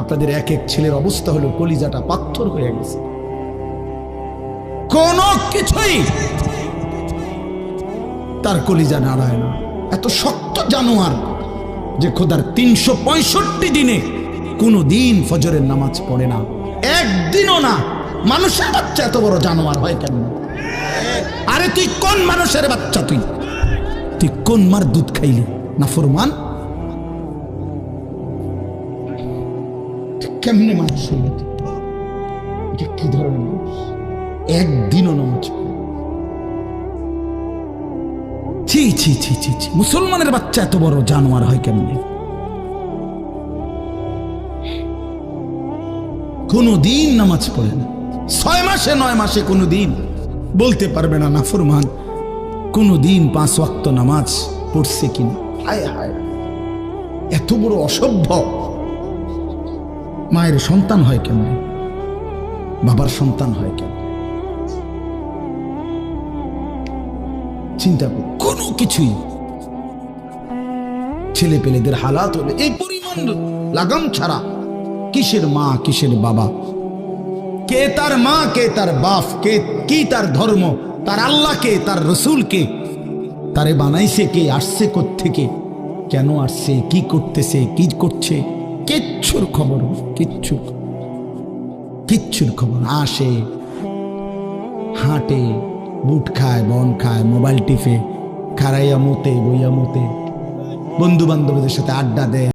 আপনাদের এক এক ছেলের অবস্থা হলো কলিজাটা পাথর হয়ে গেছে, কোনো কিছুই তার কলিজা নাড়ায় না। এত শক্ত জানোয়ার যে খোদার 365 দিনে কোনো দিন ফজরের নামাজ পড়ে না, একদিনও না। মানুষের বাচ্চা এত বড় জানোয়ার হয় কেন? আরে তুই কোন মানুষের বাচ্চা? তুই কোন মার দুধ খাইলি? নাফরমান। কেমনে মানুষ হইল? কি ধরনের মানুষ? একদিনও নামাজ পড়ে? ছি ছি ছি ছি ছি, মুসলমানের বাচ্চা এত বড় জানোয়ার হয় কেমনে? কোনো দিন নামাজ পড়ে না, 6 মাসে 9 মাসে কোনো দিন বলতে পারবে না নাফরমান কোনো দিন 5 ওয়াক্ত নামাজ পড়ছে কিনা। হায় হায়, এত বড় অসভ্য। মায়ের সন্তান হয় কেমনে? বাবার সন্তান হয় কেমনে? চিন্তা কর। কোনো কিছুই ছেলে পেলেদের হালাত হলে এই পরিমাণ লাগাম ছাড়া কিসের মা কিসের বাবা, কে তার মা কে তার বাপ, কে কি তার ধর্ম, তার আল্লাহ কে, তার রসুল কে, তারে বানাইছে কে, আসছে কোত্থেকে, কেন আসছে, কি করতেছে, কি করছে, কিচ্ছুর খবর, কিচ্ছুর খবর। আসে, হাঁটে, বুট খায়, বন খায়, মোবাইল টিপে, খারাইয়া মতে, বইয়া মতে, বন্ধু বান্ধবদের সাথে আড্ডা দেয়।